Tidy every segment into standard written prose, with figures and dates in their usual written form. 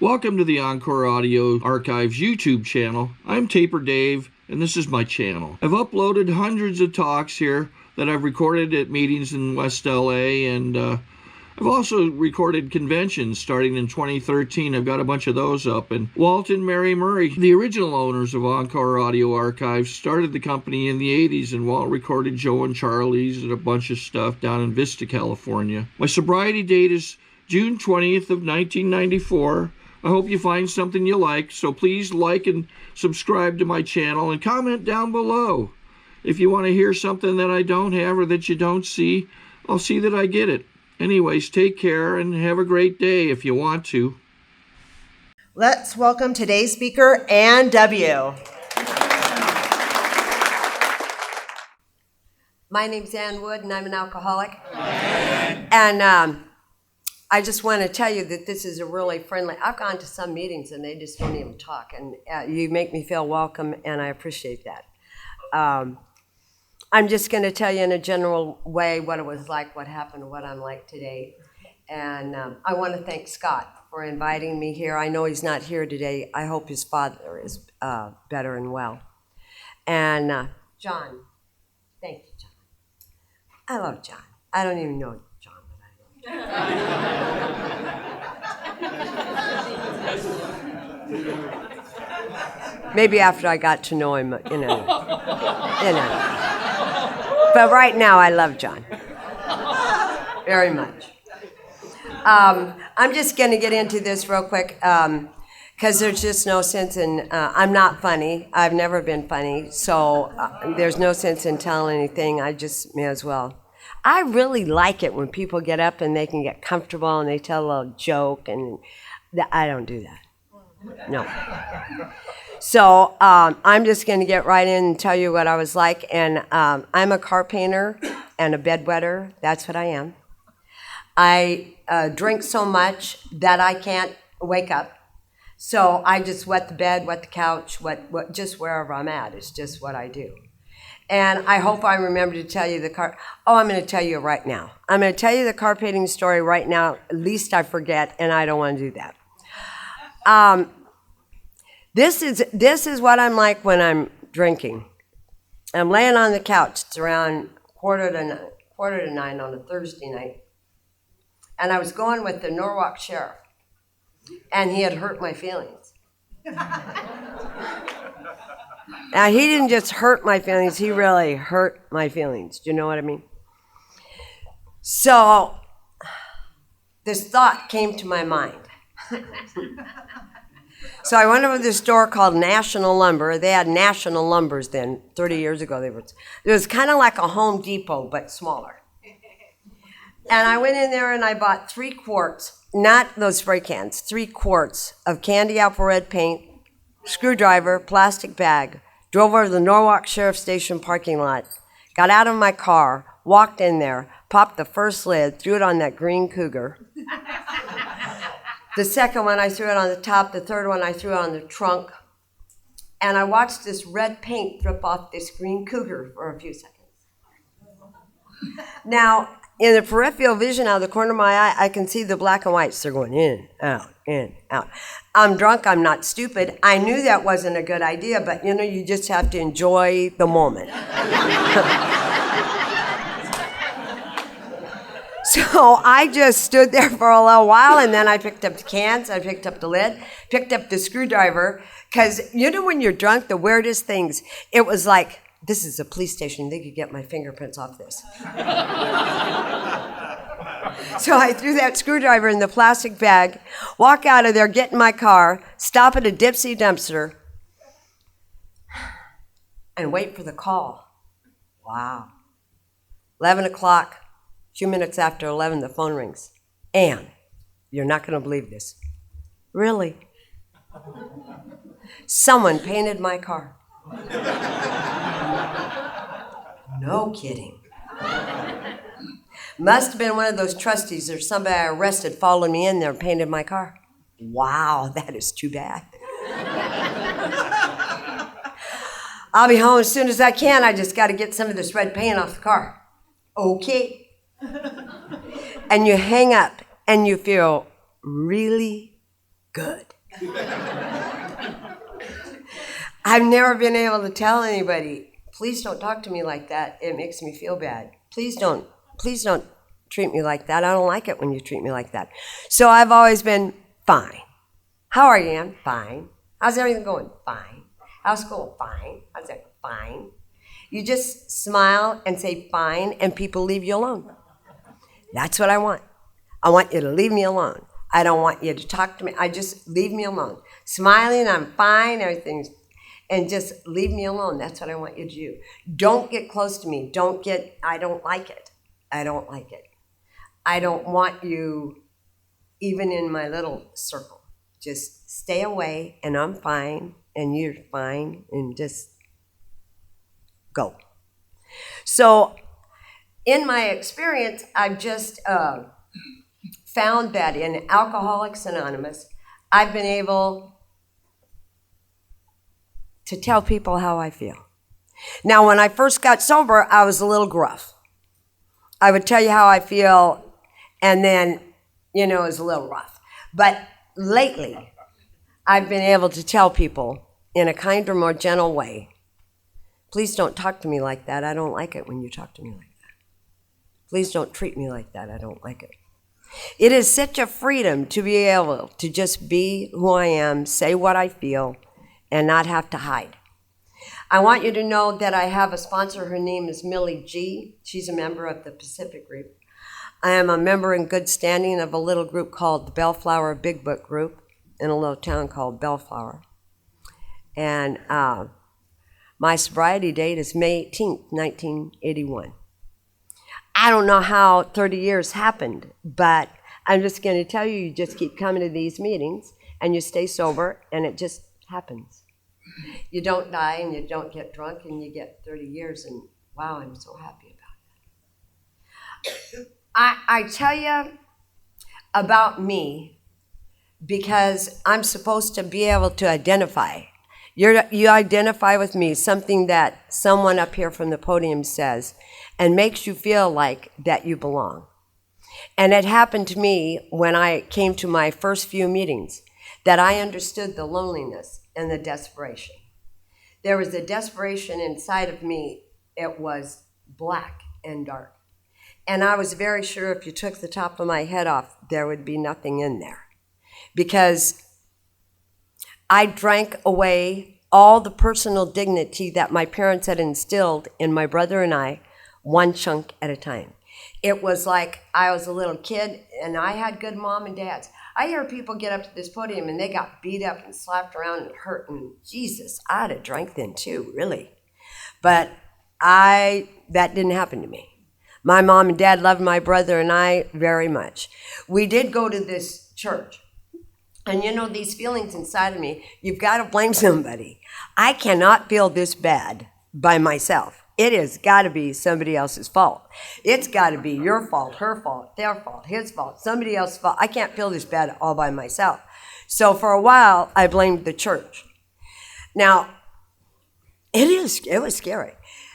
Welcome to the Encore Audio Archives YouTube channel. I'm Taper Dave, and this is my channel. I've uploaded hundreds of talks here that I've recorded at meetings in West LA, and I've also recorded conventions starting in 2013. I've got a bunch of those up. And Walt and Mary Murray, the original owners of Encore Audio Archives, started the company in the 80s, and Walt recorded Joe and Charlie's and a bunch of stuff down in Vista, California. My sobriety date is June 20th of 1994. I hope you find something you like, so please like and subscribe to my channel and comment down below. If you want to hear something that I don't have or that you don't see, I'll see that I get it. Anyways, take care and have a great day if you want to. Let's welcome today's speaker, Ann W. My name's Ann Wood, and I'm an alcoholic. And I just want to tell you that this is a really friendly, I've gone to some meetings and they just don't even talk, and you make me feel welcome, and I appreciate that. I'm just going to tell you in a general way what it was like, what happened, what I'm like today. And I want to thank Scott for inviting me here. I know he's not here today. I hope his father is better and well. And John, thank you, John. I love John. I don't even know John, but I love John. Maybe after I got to know him, you know. But right now, I love John very much. I'm just going to get into this real quick because there's just no sense in, I'm not funny. I've never been funny, so there's no sense in telling anything. I just may as well. I really like it when people get up and they can get comfortable and they tell a little joke, and I don't do that. No. So I'm just going to get right in and tell you what I was like. And I'm a car painter and a bedwetter. That's what I am. I drink so much that I can't wake up. So I just wet the bed, wet the couch, wet just wherever I'm at. It's just what I do. And I hope I remember to tell you the car. Oh, I'm going to tell you right now. I'm going to tell you the car painting story right now. At least I forget, and I don't want to do that. This is what I'm like when I'm drinking. I'm laying on the couch. It's around quarter to 9 on a Thursday night. And I was going with the Norwalk sheriff. And he had hurt my feelings. Now, he didn't just hurt my feelings. He really hurt my feelings. Do you know what I mean? So this thought came to my mind. So I went over to this store called National Lumber. They had National Lumbers then, 30 years ago. It was kind of like a Home Depot, but smaller. And I went in there and I bought 3 quarts, not those spray cans, 3 quarts of candy apple red paint, screwdriver, plastic bag, drove over to the Norwalk Sheriff Station parking lot, got out of my car, walked in there, popped the first lid, threw it on that green Cougar. The second one, I threw it on the top. The third one, I threw it on the trunk. And I watched this red paint drip off this green Cougar for a few seconds. Now, in the peripheral vision out of the corner of my eye, I can see the black and whites. They're going in, out, in, out. I'm drunk. I'm not stupid. I knew that wasn't a good idea, but, you know, you just have to enjoy the moment. So I just stood there for a little while, and then I picked up the cans, I picked up the lid, picked up the screwdriver, because you know when you're drunk, the weirdest things, it was like, this is a police station, they could get my fingerprints off this. So I threw that screwdriver in the plastic bag, walk out of there, get in my car, stop at a Dipsy dumpster, and wait for the call. Wow. 11 o'clock. 2 minutes after 11, the phone rings. Ann, you're not going to believe this. Really? Someone painted my car. No kidding. Must have been one of those trustees or somebody I arrested followed me in there and painted my car. Wow, that is too bad. I'll be home as soon as I can. I just got to get some of this red paint off the car. Okay. And you hang up and you feel really, Good. I've never been able to tell anybody, please don't talk to me like that. It makes me feel bad. Please don't treat me like that. I don't like it when you treat me like that. So I've always been fine. How are you, Ann? Fine. How's everything going? Fine. How's school? Fine. How's that? Fine. You just smile and say fine, and people leave you alone. That's what I want. I want you to leave me alone. I don't want you to talk to me. I just leave me alone. Smiling, I'm fine, everything's, and just leave me alone. That's what I want you to do. Don't get close to me. I don't like it. I don't like it. I don't want you even in my little circle. Just stay away, and I'm fine, and you're fine, and just go. So in my experience, I've just found that in Alcoholics Anonymous, I've been able to tell people how I feel. Now, when I first got sober, I was a little gruff. I would tell you how I feel, and then, it was a little rough. But lately, I've been able to tell people in a kinder, more gentle way, please don't talk to me like that. I don't like it when you talk to me like that. Please don't treat me like that. I don't like it. It is such a freedom to be able to just be who I am, say what I feel, and not have to hide. I want you to know that I have a sponsor. Her name is Millie G. She's a member of the Pacific Group. I am a member in good standing of a little group called the Bellflower Big Book Group in a little town called Bellflower. And my sobriety date is May 18th, 1981. I don't know how 30 years happened, but I'm just going to tell you, you just keep coming to these meetings, and you stay sober, and it just happens. You don't die, and you don't get drunk, and you get 30 years, and wow, I'm so happy about that. I tell you about me because I'm supposed to be able to identify. You identify with me, something that someone up here from the podium says, and makes you feel like that you belong. And it happened to me when I came to my first few meetings, that I understood the loneliness and the desperation. There was a desperation inside of me. It was black and dark. And I was very sure if you took the top of my head off, there would be nothing in there. Because I drank away all the personal dignity that my parents had instilled in my brother and I, one chunk at a time. It was like I was a little kid, and I had good mom and dads. I hear people get up to this podium, and they got beat up and slapped around and hurt, and Jesus, I'd have drank then too, really. But that didn't happen to me. My mom and dad loved my brother and I very much. We did go to this church. And these feelings inside of me, you've got to blame somebody. I cannot feel this bad by myself. It has got to be somebody else's fault. It's got to be your fault, her fault, their fault, his fault, somebody else's fault. I can't feel this bad all by myself. So for a while, I blamed the church. Now, it was scary.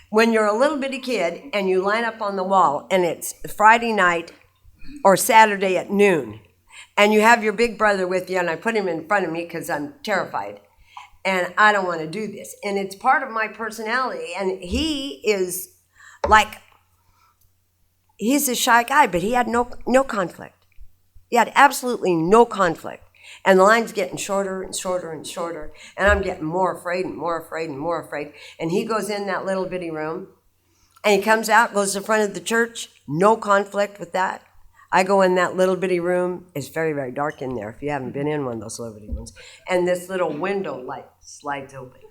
When you're a little bitty kid and you line up on the wall and it's Friday night or Saturday at noon, and you have your big brother with you, and I put him in front of me because I'm terrified, and I don't want to do this. And it's part of my personality, and he is he's a shy guy, but he had no conflict. He had absolutely no conflict. And the line's getting shorter and shorter and shorter, and I'm getting more afraid and more afraid and more afraid. And he goes in that little bitty room, and he comes out, goes to the front of the church, no conflict with that. I go in that little bitty room. It's very, very dark in there if you haven't been in one of those little bitty ones. And this little window light slides open.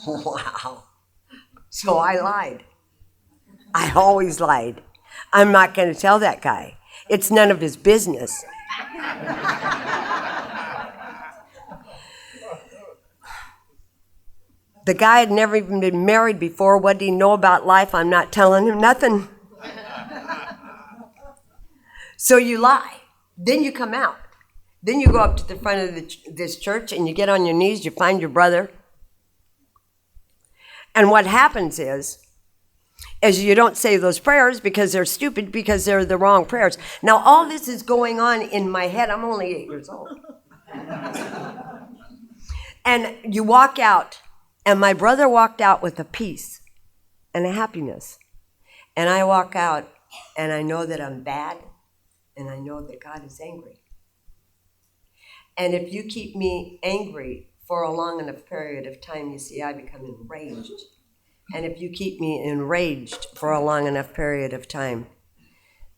Wow. So I lied. I always lied. I'm not going to tell that guy. It's none of his business. The guy had never even been married before. What did he know about life? I'm not telling him nothing. So you lie. Then you come out. Then you go up to the front of this church and you get on your knees. You find your brother. And what happens is you don't say those prayers because they're stupid, because they're the wrong prayers. Now, all this is going on in my head. I'm only 8 years old. And you walk out, and my brother walked out with a peace and a happiness. And I walk out, and I know that I'm bad, and I know that God is angry. And if you keep me angry for a long enough period of time, you see, I become enraged. And if you keep me enraged for a long enough period of time,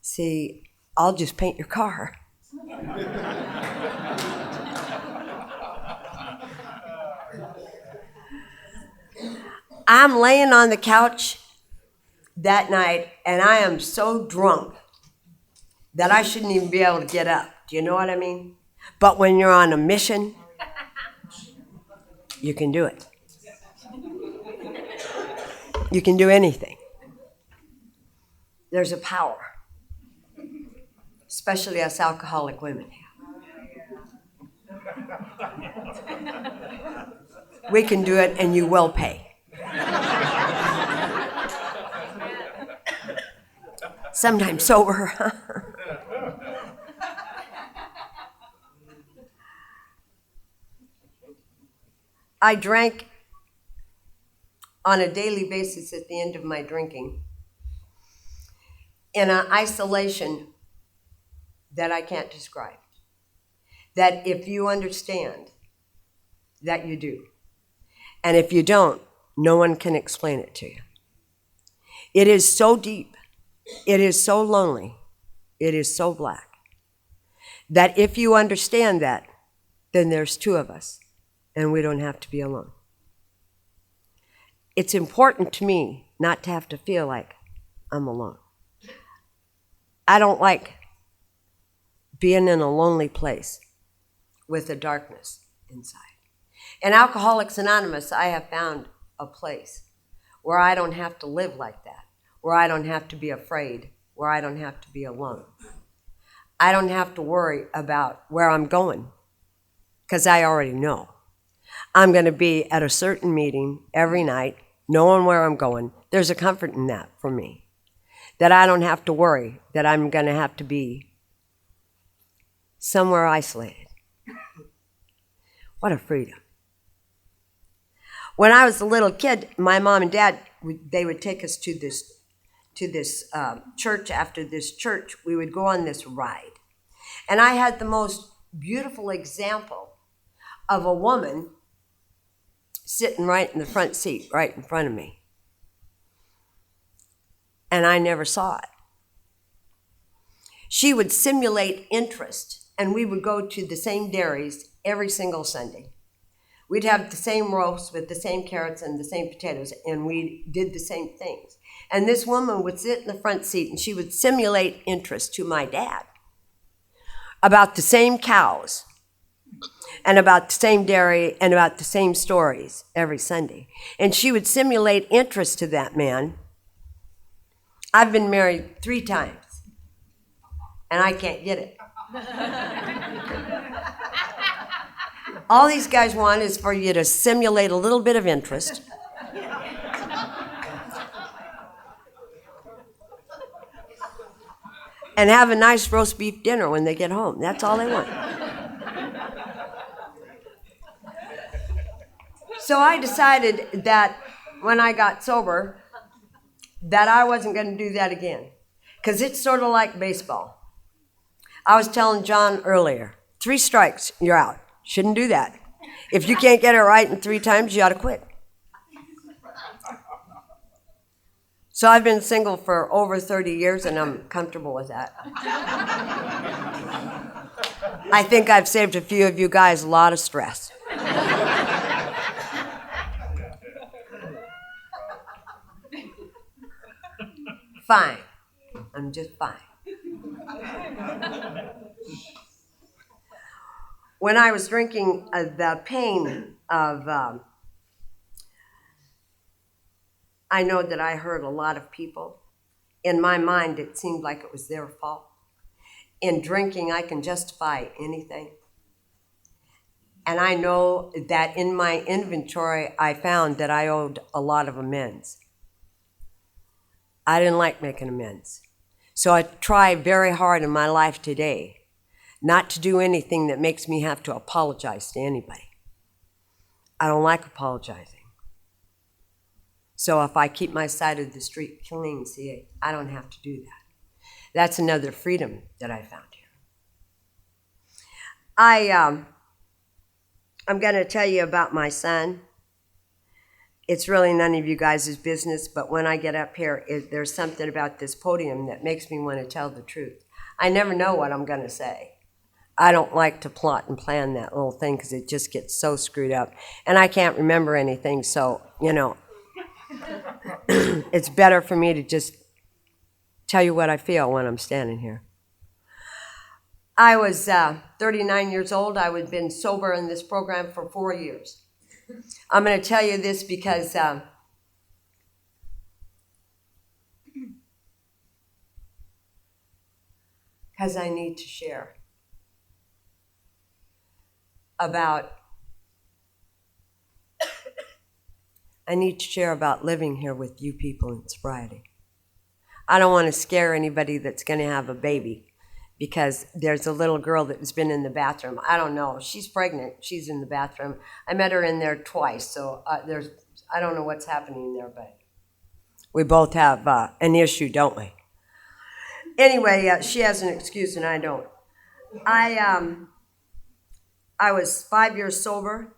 see, I'll just paint your car. I'm laying on the couch that night, and I am so drunk that I shouldn't even be able to get up. Do you know what I mean? But when you're on a mission, you can do it. You can do anything. There's a power, especially us alcoholic women have. We can do it, and you will pay. Sometimes sober. I drank on a daily basis at the end of my drinking in an isolation that I can't describe. That if you understand, that you do. And if you don't, no one can explain it to you. It is so deep. It is so lonely. It is so black. That if you understand that, then there's two of us, and we don't have to be alone. It's important to me not to have to feel like I'm alone. I don't like being in a lonely place with a darkness inside. In Alcoholics Anonymous, I have found a place where I don't have to live like that, where I don't have to be afraid, where I don't have to be alone. I don't have to worry about where I'm going, because I already know. I'm going to be at a certain meeting every night, knowing where I'm going. There's a comfort in that for me, that I don't have to worry that I'm going to have to be somewhere isolated. What a freedom. When I was a little kid, my mom and dad, they would take us to this church. After this church, we would go on this ride. And I had the most beautiful example of a woman sitting right in the front seat, right in front of me. And I never saw it. She would simulate interest, and we would go to the same dairies every single Sunday. We'd have the same roast with the same carrots and the same potatoes, and we did the same things. And this woman would sit in the front seat, and she would simulate interest to my dad about the same cows and about the same dairy and about the same stories every Sunday. And she would simulate interest to that man. I've been married 3 times, and I can't get it. All these guys want is for you to simulate a little bit of interest. And have a nice roast beef dinner when they get home. That's all they want. So I decided that when I got sober, that I wasn't going to do that again. Because it's sort of like baseball. I was telling John earlier, 3 strikes, you're out. Shouldn't do that. If you can't get it right in 3 times, you ought to quit. So I've been single for over 30 years, and I'm comfortable with that. I think I've saved a few of you guys a lot of stress. Fine. I'm just fine. When I was drinking, the pain of, I know that I hurt a lot of people. In my mind, it seemed like it was their fault. In drinking, I can justify anything. And I know that in my inventory, I found that I owed a lot of amends. I didn't like making amends. So I try very hard in my life today not to do anything that makes me have to apologize to anybody. I don't like apologizing. So if I keep my side of the street clean, see, I don't have to do that. That's another freedom that I found here. I'm going to tell you about my son. It's really none of you guys' business, but when I get up here, there's something about this podium that makes me want to tell the truth. I never know what I'm going to say. I don't like to plot and plan that little thing because it just gets so screwed up. And I can't remember anything, so, it's better for me to just tell you what I feel when I'm standing here. I was 39 years old. I had been sober in this program for 4 years. I'm going to tell you this because I need to share about living here with you people in sobriety. I don't want to scare anybody that's going to have a baby, because there's a little girl that's been in the bathroom. I don't know. She's pregnant. She's in the bathroom. I met her in there twice, so I don't know what's happening there, but we both have an issue, don't we? Anyway, she has an excuse and I don't. I was 5 years sober.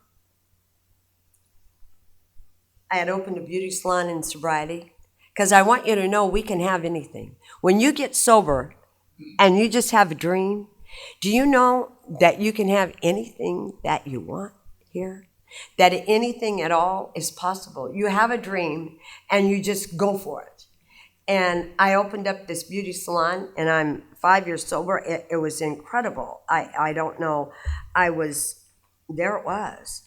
I had opened a beauty salon in sobriety, because I want you to know we can have anything. When you get sober, and you just have a dream, do you know that you can have anything that you want here? That anything at all is possible. You have a dream and you just go for it. And I opened up this beauty salon, and I'm 5 years sober. It was incredible. I don't know. There it was.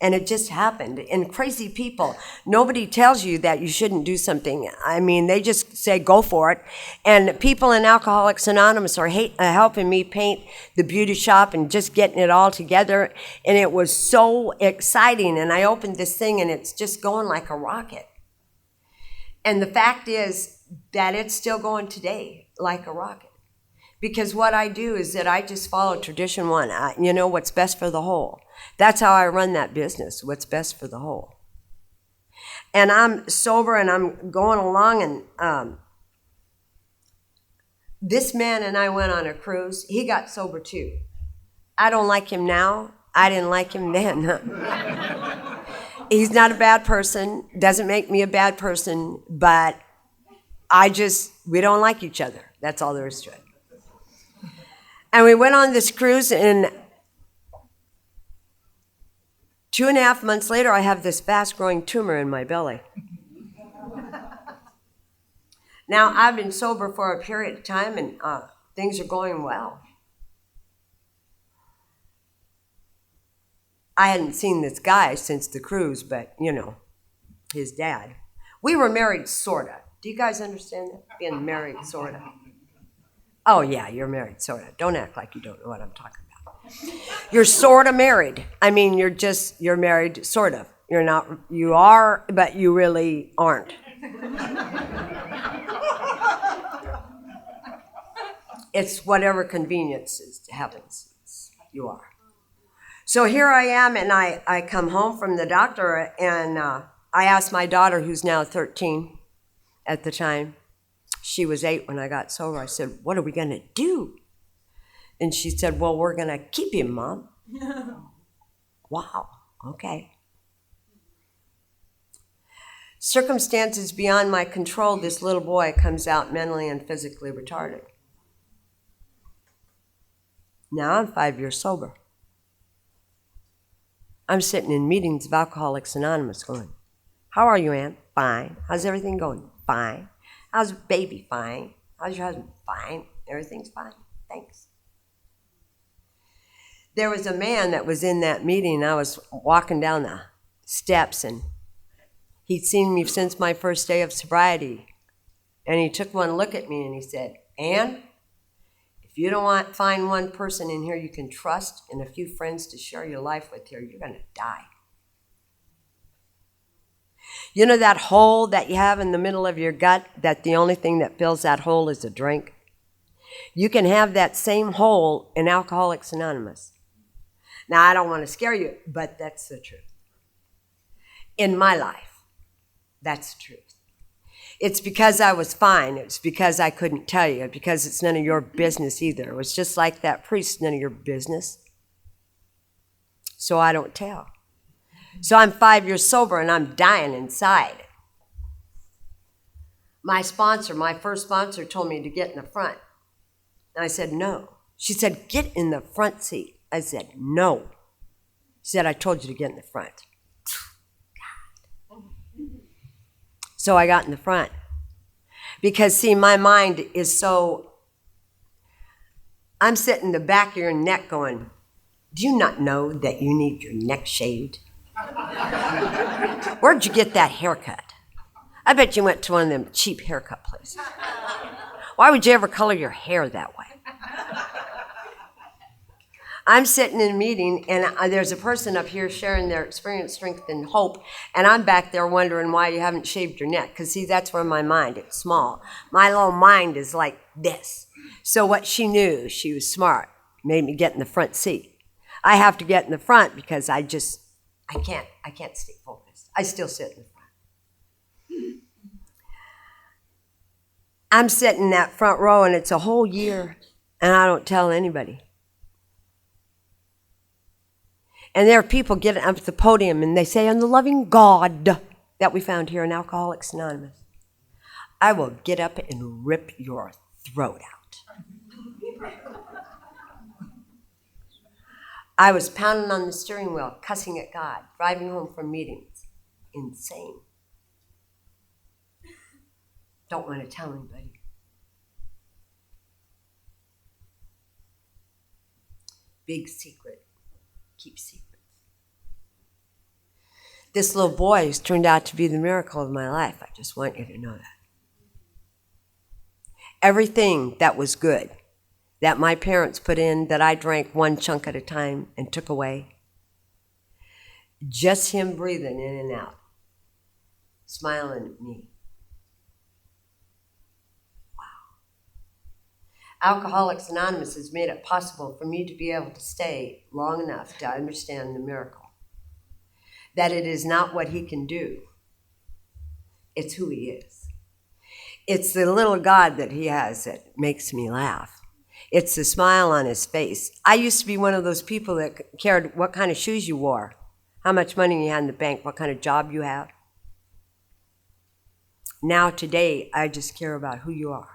And it just happened. And crazy people, nobody tells you that you shouldn't do something. I mean, they just say, go for it. And people in Alcoholics Anonymous are helping me paint the beauty shop and just getting it all together. And it was so exciting. And I opened this thing, and it's just going like a rocket. And the fact is that it's still going today like a rocket. Because what I do is that I just follow tradition one. What's best for the whole. That's how I run that business, what's best for the whole. And I'm sober, and I'm going along, and this man and I went on a cruise. He got sober too. I don't like him now. I didn't like him then. He's not a bad person, doesn't make me a bad person, but we don't like each other. That's all there is to it. And we went on this cruise, and 2.5 months later, I have this fast-growing tumor in my belly. Now, I've been sober for a period of time, and things are going well. I hadn't seen this guy since the cruise, but, his dad. We were married, sort of. Do you guys understand that? Being married, sort of. Oh, yeah, you're married, sort of. Don't act like you don't know what I'm talking about. You're sort of married. I mean, you're married, sort of. You are, but you really aren't. It's whatever convenience happens. You are. So here I am, and I come home from the doctor, and I asked my daughter, who's now 13 at the time. She was 8 when I got sober. I said, what are we going to do? And she said, well, we're going to keep him, Mom. Wow, okay. Circumstances beyond my control, this little boy comes out mentally and physically retarded. Now I'm 5 years sober. I'm sitting in meetings of Alcoholics Anonymous going, how are you, Aunt? Fine. How's everything going? Fine. How's baby? Fine. How's your husband? Fine. Everything's fine. Thanks. There was a man that was in that meeting. I was walking down the steps, and he'd seen me since my first day of sobriety. And he took one look at me and he said, Ann, if you don't find one person in here you can trust and a few friends to share your life with here, you're going to die. You know that hole that you have in the middle of your gut, that the only thing that fills that hole is a drink? You can have that same hole in Alcoholics Anonymous. Now, I don't want to scare you, but that's the truth. In my life, that's the truth. It's because I was fine. It's because I couldn't tell you, because it's none of your business either. It was just like that priest, none of your business. So I don't tell. So I'm 5 years sober and I'm dying inside. My first sponsor told me to get in the front. And I said, no. She said, get in the front seat. I said, no. She said, I told you to get in the front. God. So I got in the front. Because, see, my mind is so... I'm sitting in the back of your neck going, do you not know that you need your neck shaved? Where'd you get that haircut? I bet you went to one of them cheap haircut places. Why would you ever color your hair that way? I'm sitting in a meeting, and there's a person up here sharing their experience, strength, and hope, and I'm back there wondering why you haven't shaved your neck, because, see, that's where my mind, it's small. My little mind is like this. So what she knew, she was smart, made me get in the front seat. I have to get in the front because I can't stay focused. I still sit in the front. I'm sitting in that front row, and it's a whole year, and I don't tell anybody. And there are people getting up at the podium, and they say, on the loving God that we found here in Alcoholics Anonymous, I will get up and rip your throat out. I was pounding on the steering wheel, cussing at God, driving home from meetings. Insane. Don't want to tell anybody. Big secret. Keep secrets. This little boy has turned out to be the miracle of my life. I just want you to know that. Everything that was good, that my parents put in, that I drank one chunk at a time and took away, just him breathing in and out, smiling at me. Alcoholics Anonymous has made it possible for me to be able to stay long enough to understand the miracle. That it is not what he can do. It's who he is. It's the little God that he has that makes me laugh. It's the smile on his face. I used to be one of those people that cared what kind of shoes you wore, how much money you had in the bank, what kind of job you have. Now today, I just care about who you are.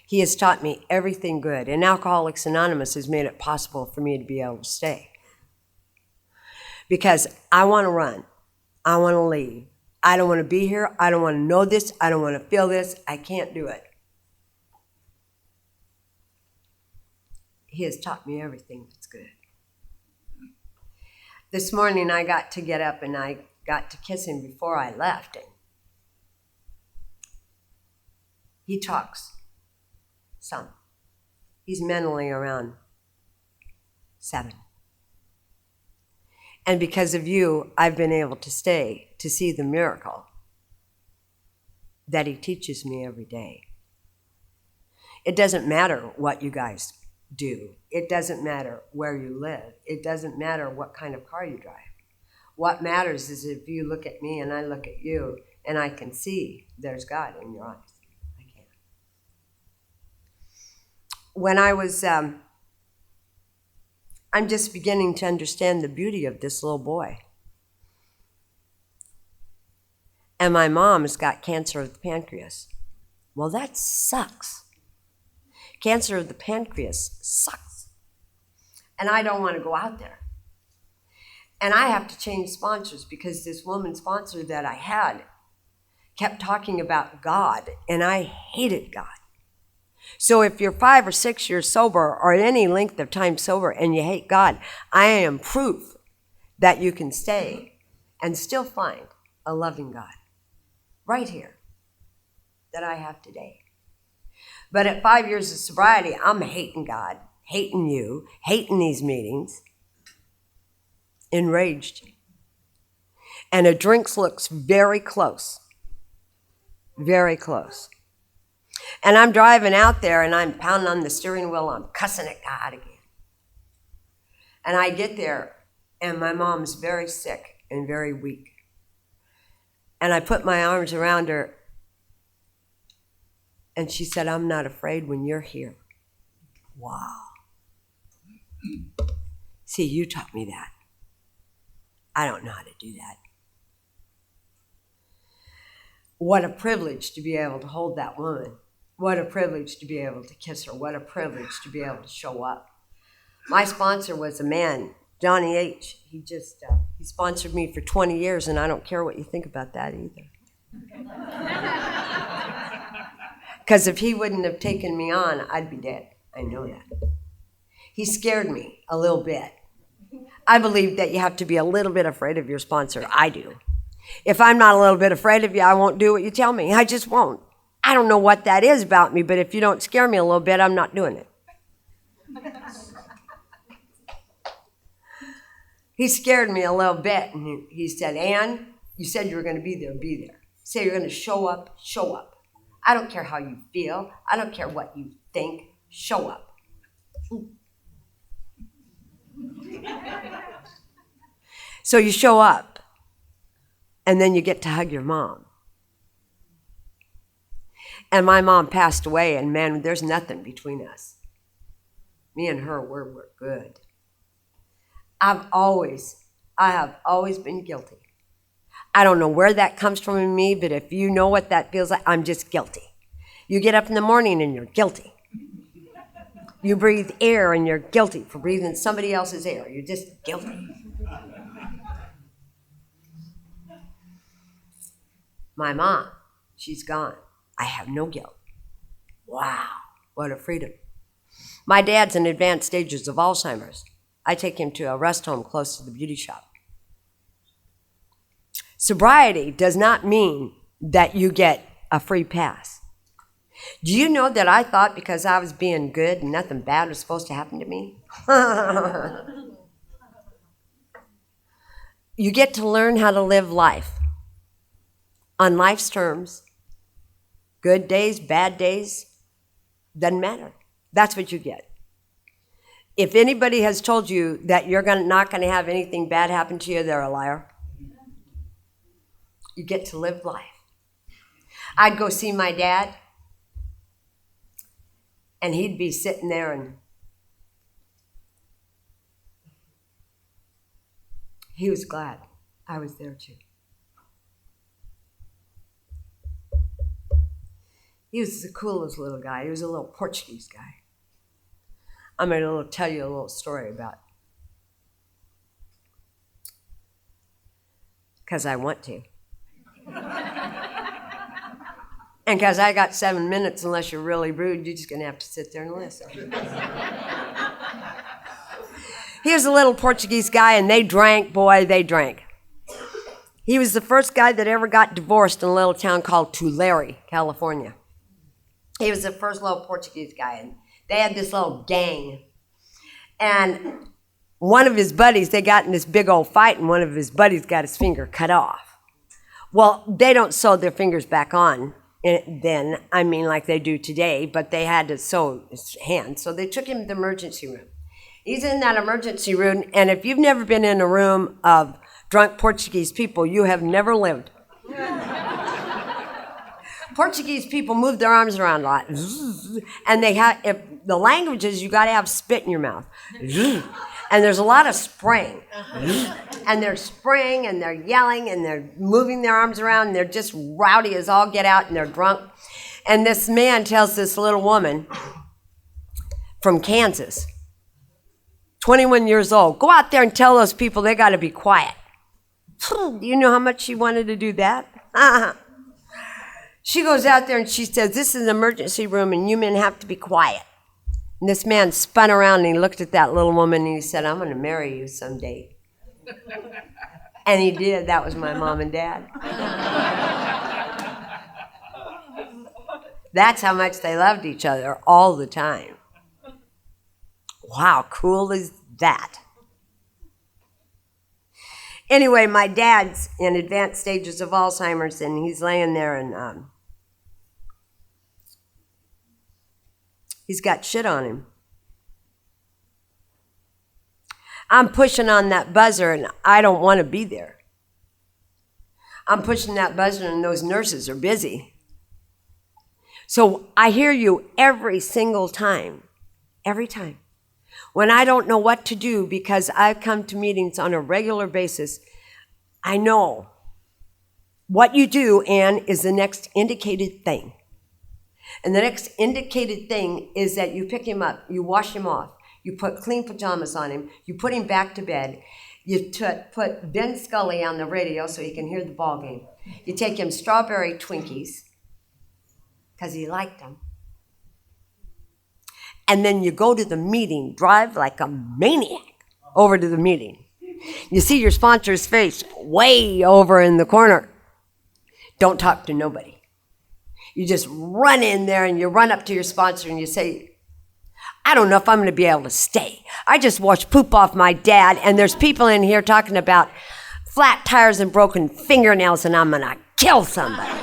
He has taught me everything good, and Alcoholics Anonymous has made it possible for me to be able to stay. Because I want to run. I want to leave. I don't want to be here. I don't want to know this. I don't want to feel this. I can't do it. He has taught me everything that's good. This morning I got to get up and I got to kiss him before I left. And he talks some. He's mentally around 7. And because of you, I've been able to stay to see the miracle that he teaches me every day. It doesn't matter what you guys do. It doesn't matter where you live. It doesn't matter what kind of car you drive. What matters is if you look at me and I look at you and I can see there's God in your eyes. I can. When I was, I'm just beginning to understand the beauty of this little boy. And my mom has got cancer of the pancreas. Well, that sucks. Cancer of the pancreas sucks. And I don't want to go out there. And I have to change sponsors because this woman sponsor that I had kept talking about God, and I hated God. So if you're 5 or 6 years sober or any length of time sober and you hate God, I am proof that you can stay and still find a loving God right here that I have today. But at 5 years of sobriety, I'm hating God, hating you, hating these meetings, enraged. And a drink looks very close, very close. And I'm driving out there, and I'm pounding on the steering wheel. I'm cussing at God again. And I get there, and my mom's very sick and very weak. And I put my arms around her, and she said, I'm not afraid when you're here. Wow. See, you taught me that. I don't know how to do that. What a privilege to be able to hold that woman. What a privilege to be able to kiss her. What a privilege to be able to show up. My sponsor was a man, Johnny H. He sponsored me for 20 years, and I don't care what you think about that either. Because if he wouldn't have taken me on, I'd be dead. I know that. He scared me a little bit. I believe that you have to be a little bit afraid of your sponsor. I do. If I'm not a little bit afraid of you, I won't do what you tell me. I just won't. I don't know what that is about me, but if you don't scare me a little bit, I'm not doing it. He scared me a little bit, and he said, Ann, you said you were going to be there, be there. Say you're going to show up, show up. I don't care how you feel. I don't care what you think. Show up. So you show up, and then you get to hug your mom. And my mom passed away, and man, there's nothing between us. Me and her, we're good. I have always been guilty. I don't know where that comes from in me, but if you know what that feels like, I'm just guilty. You get up in the morning and you're guilty. You breathe air and you're guilty for breathing somebody else's air. You're just guilty. My mom, she's gone. I have no guilt. Wow, what a freedom. My dad's in advanced stages of Alzheimer's. I take him to a rest home close to the beauty shop. Sobriety does not mean that you get a free pass. Do you know that I thought because I was being good and nothing bad was supposed to happen to me? You get to learn how to live life on life's terms. Good days, bad days, doesn't matter. That's what you get. If anybody has told you that you're not going to have anything bad happen to you, they're a liar. You get to live life. I'd go see my dad, and he'd be sitting there, and he was glad I was there too. He was the coolest little guy. He was a little Portuguese guy. I'm going to tell you a little story about it. Because I want to. And because I got 7 minutes, unless you're really rude, you're just going to have to sit there and listen. He was a little Portuguese guy, and they drank, boy, they drank. He was the first guy that ever got divorced in a little town called Tulare, California. He was the first little Portuguese guy, and they had this little gang. And one of his buddies, they got in this big old fight, and one of his buddies got his finger cut off. Well, they don't sew their fingers back on then, I mean, like they do today, but they had to sew his hand. So they took him to the emergency room. He's in that emergency room, and if you've never been in a room of drunk Portuguese people, you have never lived. Portuguese people move their arms around a lot. And they have, if the language is, you got to have spit in your mouth. And there's a lot of spraying. And they're spraying and they're yelling and they're moving their arms around and they're just rowdy as all get out and they're drunk. And this man tells this little woman from Kansas, 21 years old, go out there and tell those people they got to be quiet. Do you know how much she wanted to do that? She goes out there and she says, this is an emergency room and you men have to be quiet. And this man spun around and he looked at that little woman and he said, I'm going to marry you someday. And he did. That was my mom and dad. That's how much they loved each other all the time. Wow, cool is that? Anyway, my dad's in advanced stages of Alzheimer's, and he's laying there, and He's got shit on him. I'm pushing on that buzzer and I don't want to be there. I'm pushing that buzzer and those nurses are busy. So I hear you every single time. Every time. When I don't know what to do because I come to meetings on a regular basis, I know what you do, Ann, is the next indicated thing. And the next indicated thing is that you pick him up, you wash him off, you put clean pajamas on him, you put him back to bed, you put Ben Scully on the radio so he can hear the ball game. You take him strawberry Twinkies, because he liked them. And then you go to the meeting, drive like a maniac over to the meeting. You see your sponsor's face way over in the corner. Don't talk to nobody. You just run in there and you run up to your sponsor and you say, I don't know if I'm going to be able to stay. I just washed poop off my dad and there's people in here talking about flat tires and broken fingernails and I'm going to kill somebody.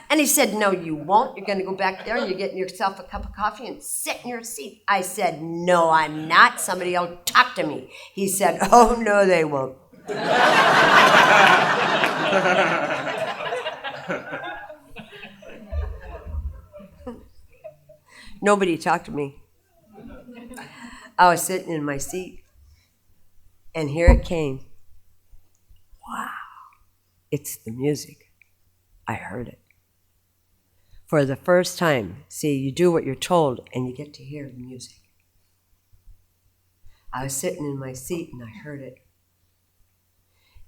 And he said, no, you won't. You're going to go back there and you're getting yourself a cup of coffee and sit in your seat. I said, no, I'm not. Somebody will talk to me. He said, oh, no, they won't. Nobody talked to me. I was sitting in my seat, and here it came. Wow, it's the music. I heard it. For the first time, see, you do what you're told, and you get to hear the music. I was sitting in my seat, and I heard it.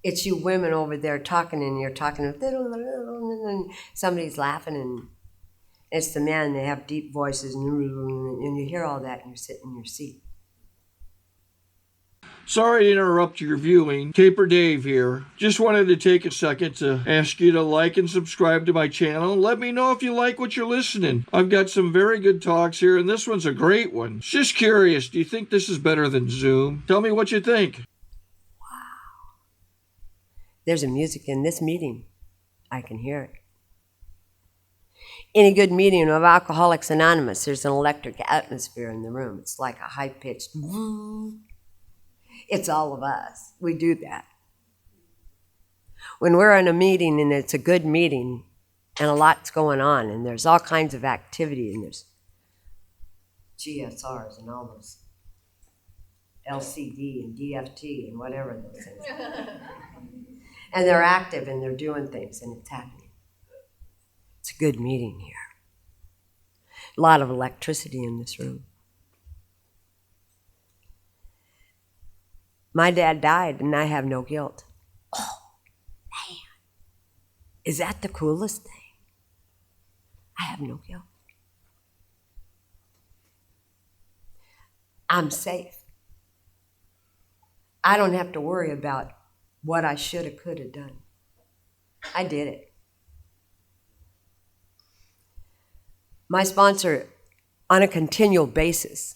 It's you women over there talking, and you're talking, and somebody's laughing, and it's the man, they have deep voices, and you hear all that, and you're sitting in your seat. Sorry to interrupt your viewing. Taper Dave here. Just wanted to take a second to ask you to like and subscribe to my channel. Let me know if you like what you're listening. I've got some very good talks here, and this one's a great one. Just curious, do you think this is better than Zoom? Tell me what you think. Wow. There's a music in this meeting. I can hear it. In a good meeting of Alcoholics Anonymous, there's an electric atmosphere in the room. It's like a high-pitched woo. It's all of us. We do that. When we're in a meeting and it's a good meeting and a lot's going on and there's all kinds of activity and there's GSRs and all those LCD and DFT and whatever those things are. And they're active and they're doing things and it's happening. It's a good meeting here. A lot of electricity in this room. My dad died, and I have no guilt. Oh, man. Is that the coolest thing? I have no guilt. I'm safe. I don't have to worry about what I should have, could have done. I did it. My sponsor, on a continual basis,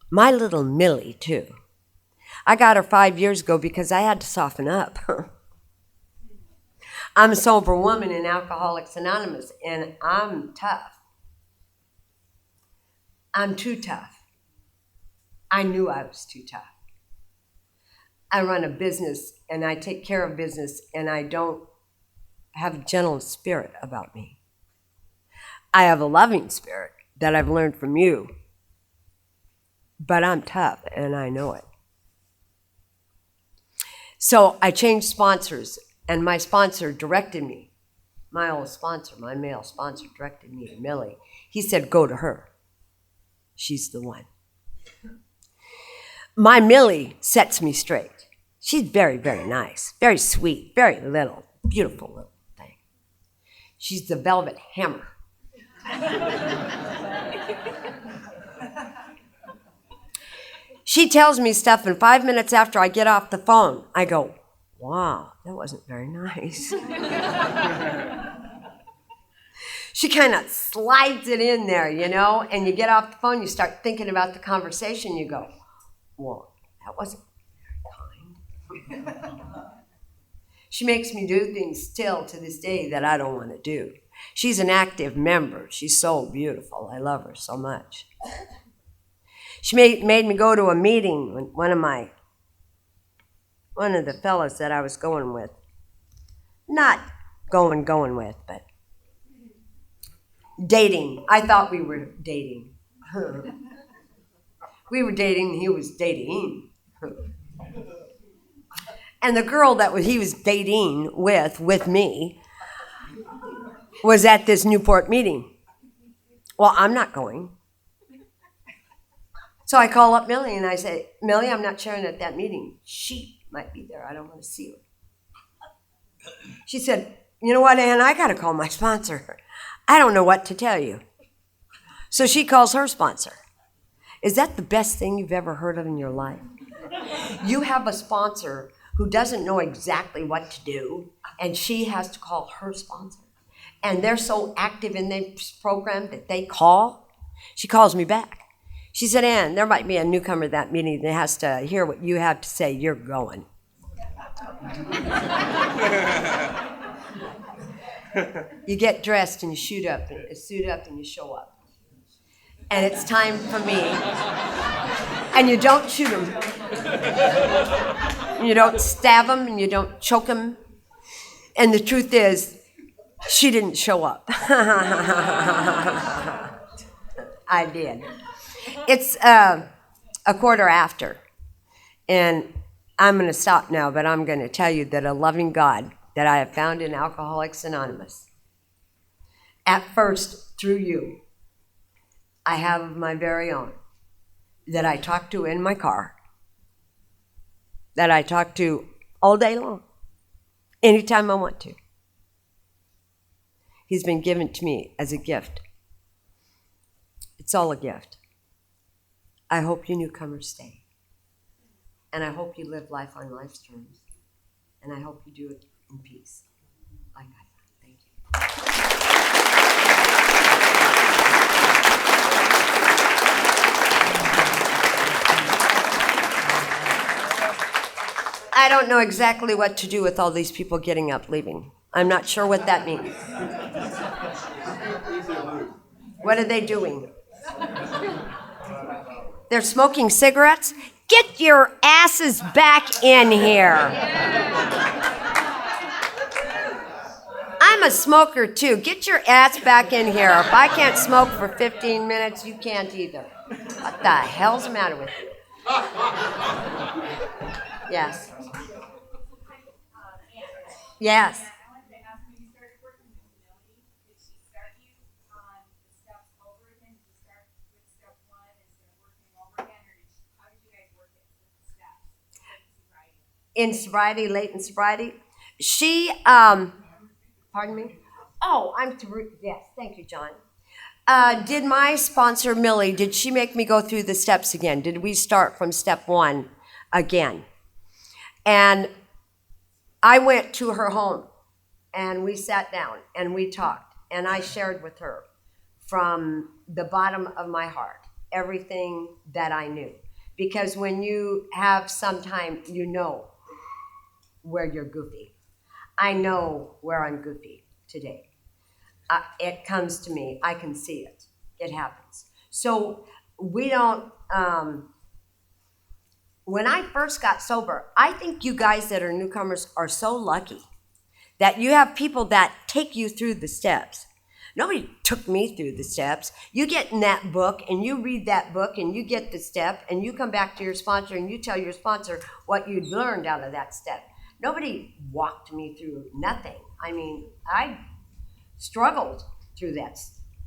my little Millie, too. I got her 5 years ago because I had to soften up. I'm a sober woman in Alcoholics Anonymous, and I'm tough. I'm too tough. I knew I was too tough. I run a business, and I take care of business, and I don't have a gentle spirit about me. I have a loving spirit that I've learned from you, but I'm tough, and I know it. So I changed sponsors, and my sponsor directed me. My old sponsor, my male sponsor, directed me to Millie. He said, go to her. She's the one. My Millie sets me straight. She's very, very nice, very sweet, very little, beautiful little thing. She's the velvet hammer. She tells me stuff, and 5 minutes after I get off the phone, I go, wow, that wasn't very nice. She kind of slides it in there, you know, and you get off the phone, you start thinking about the conversation, you go, well, that wasn't very kind. She makes me do things still to this day that I don't want to do. She's an active member. She's so beautiful. I love her so much. She made me go to a meeting with one of the fellas that I was going with. Not going with, but dating. I thought we were dating. We were dating, he was dating. And the girl that he was dating with me, was at this Newport meeting. Well, I'm not going. So I call up Millie and I say, Millie, I'm not sharing at that meeting. She might be there. I don't want to see her. She said, you know what, Ann, I got to call my sponsor. I don't know what to tell you. So she calls her sponsor. Is that the best thing you've ever heard of in your life? You have a sponsor who doesn't know exactly what to do, and she has to call her sponsor. And they're so active in this program that they call. She calls me back. She said, Ann, there might be a newcomer at that meeting that has to hear what you have to say. You're going. You get dressed and you suit up and you show up. And it's time for me. And you don't shoot him. And you don't stab him and you don't choke him. And the truth is, she didn't show up. I did. It's a quarter after. And I'm going to stop now, but I'm going to tell you that a loving God that I have found in Alcoholics Anonymous, at first through you, I have my very own, that I talk to in my car, that I talk to all day long, anytime I want to. He's been given to me as a gift. It's all a gift. I hope you newcomers stay. And I hope you live life on life's terms. And I hope you do it in peace, like I thought. Thank you. I don't know exactly what to do with all these people getting up, leaving. I'm not sure what that means. What are they doing? They're smoking cigarettes? Get your asses back in here. I'm a smoker too. Get your ass back in here. If I can't smoke for 15 minutes, you can't either. What the hell's the matter with you? Yes. Yes. In sobriety, late in sobriety, she, pardon me? Oh, I'm through. Yes, thank you, John. Did my sponsor, Millie, did she make me go through the steps again? Did we start from step 1 again? And I went to her home, and we sat down, and we talked, and I shared with her from the bottom of my heart everything that I knew. Because when you have some time, you know where you're goofy. I know where I'm goofy today. It comes to me. I can see it. It happens. So we don't, when I first got sober, I think you guys that are newcomers are so lucky that you have people that take you through the steps. Nobody took me through the steps. You get in that book and you read that book and you get the step and you come back to your sponsor and you tell your sponsor what you learned out of that step. Nobody walked me through nothing. I mean, I struggled through that.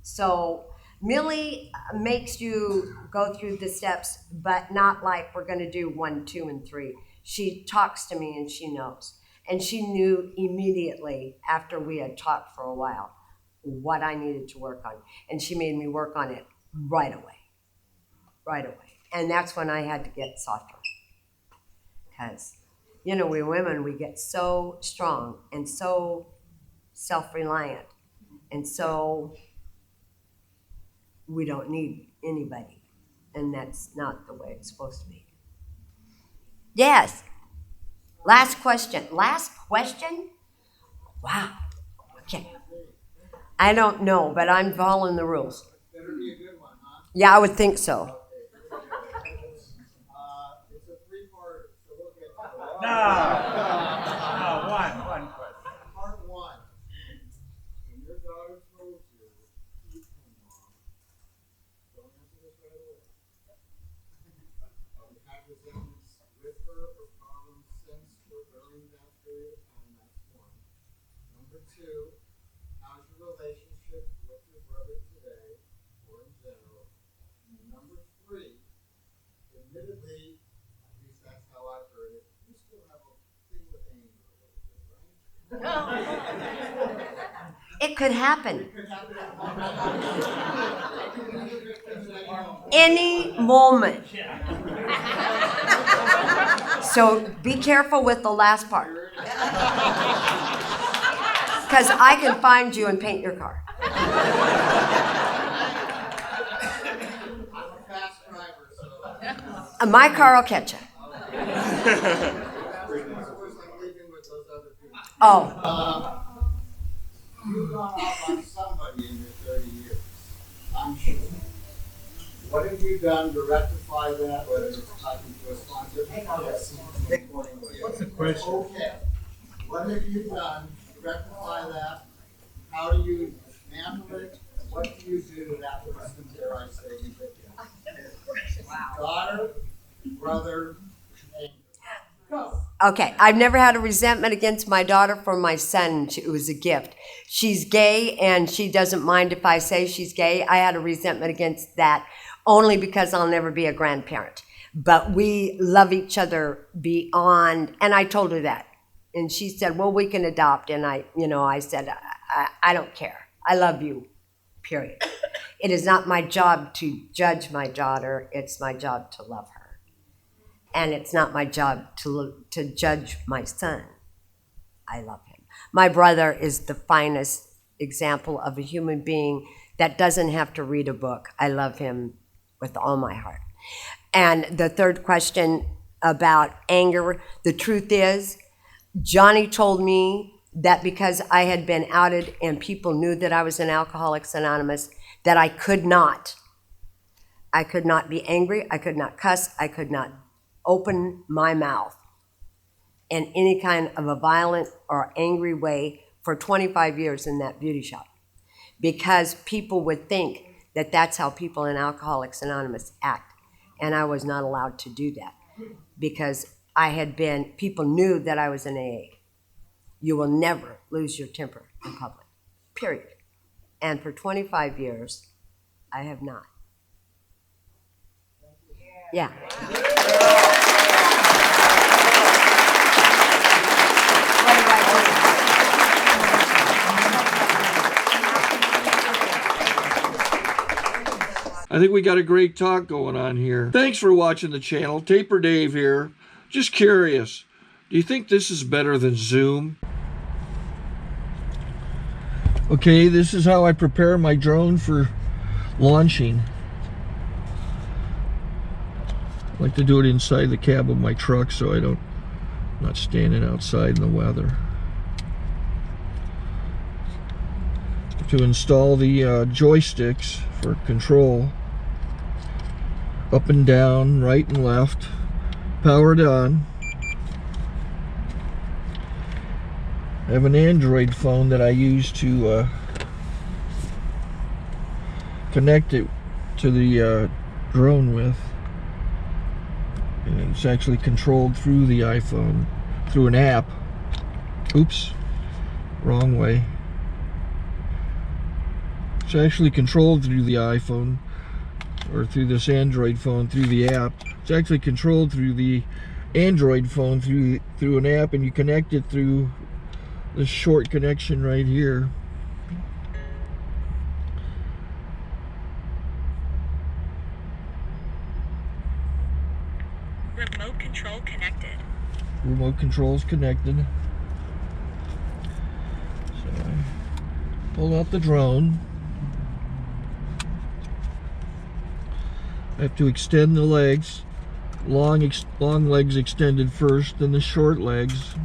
So Millie makes you go through the steps, but not like we're going to do 1, 2, and 3. She talks to me and she knows. And she knew immediately after we had talked for a while what I needed to work on. And she made me work on it right away. Right away. And that's when I had to get softer. Because, you know, we women, we get so strong and so self-reliant. And so we don't need anybody. And that's not the way it's supposed to be. Yes. Last question. Last question? Wow. Okay. I don't know, but I'm following the rules. Better be a good one, huh? Yeah, I would think so. It's a three-parter, so we'll get to No, one question. part one. When your daughter told you, "Eat me, Mom," don't answer this right away. Have you had resentments with her or problems since or during that period of time? That's one. Number two, how's your relationship with your brother today or in general? And number three, admittedly, at least that's how I've heard it, you still have a thing with anger a little bit, right? It could happen. It could happen at Any moment. So be careful with the last part. Because I can find you and paint your car. I'm a fast driver, so My car will catch you. of course I'm leaving with those other people. Oh, You've gone off on somebody in your 30 years, I'm sure. What have you done to rectify that, whether it's talking to a sponsor? What's the question? Okay. What have you done to rectify that? How do you handle it? What do you do to that person, dare I say, you pick it? Daughter, brother, and go. okay. I've never had a resentment against my daughter for my son. It was a gift. She's gay and she doesn't mind if I say she's gay. I had a resentment against that only because I'll never be a grandparent. But we love each other beyond, and I told her that. And she said, well, we can adopt. And I said, I don't care. I love you, period. It is not my job to judge my daughter. It's my job to love her. And it's not my job to judge my son. I love him. My brother is the finest example of a human being that doesn't have to read a book. I love him with all my heart. And the third question about anger, the truth is, Johnny told me that because I had been outed and people knew that I was in Alcoholics Anonymous, that I could not be angry, I could not cuss, I could not open my mouth in any kind of a violent or angry way for 25 years in that beauty shop. Because people would think that that's how people in Alcoholics Anonymous act. And I was not allowed to do that because people knew that I was in AA. You will never lose your temper in public, period. And for 25 years, I have not. Yeah. I think we got a great talk going on here. Thanks for watching the channel. Taper Dave here. Just curious, do you think this is better than Zoom? Okay, this is how I prepare my drone for launching. I like to do it inside the cab of my truck so I'm not standing outside in the weather. To install the joysticks for control, up and down, right and left, powered on. I have an Android phone that I use to connect it to the drone with. And it's actually controlled through the iPhone, through an app. Oops, wrong way. It's actually controlled through the iPhone, or through this Android phone, through the app. It's actually controlled through the Android phone, through an app, and you connect it through this short connection right here. Remote control connected. Remote control's connected. So I pull out the drone. I have to extend the legs long legs extended first, then the short legs.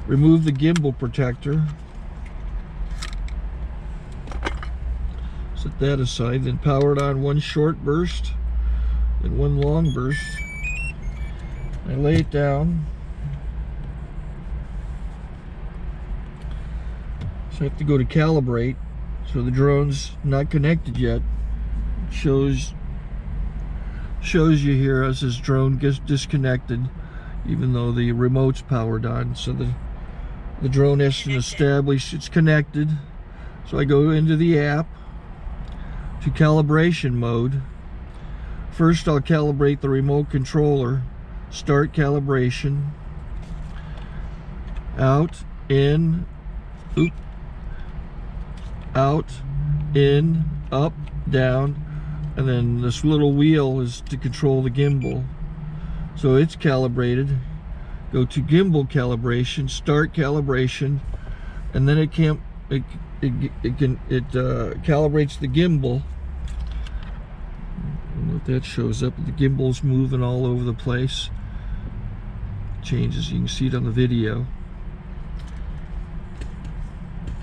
Remove the gimbal protector. Set that aside, then power it on one short burst, then one long burst. I lay it down. So I have to go to calibrate. So the drone's not connected yet. It shows you here as this drone gets disconnected, even though the remote's powered on. So the drone has to establish it's connected. So I go into the app to calibration mode. First I'll calibrate the remote controller. Start calibration. Out, in, oop, out, in, up, down, and then this little wheel is to control the gimbal. So it's calibrated. Go to gimbal calibration, start calibration, and then it calibrates the gimbal. If that shows up, the gimbal's moving all over the place. Changes, you can see it on the video.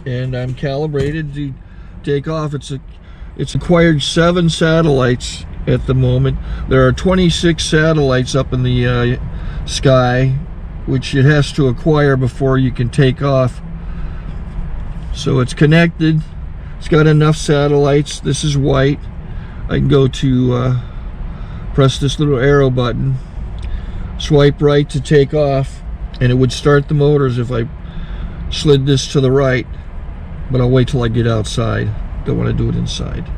And I'm calibrated to take off. It's acquired 7 satellites at the moment. There are 26 satellites up in the sky, which it has to acquire before you can take off. So it's connected. It's got enough satellites. This is white. I can go to press this little arrow button, swipe right to take off, and it would start the motors if I slid this to the right. But I'll wait till I get outside. Don't want to do it inside.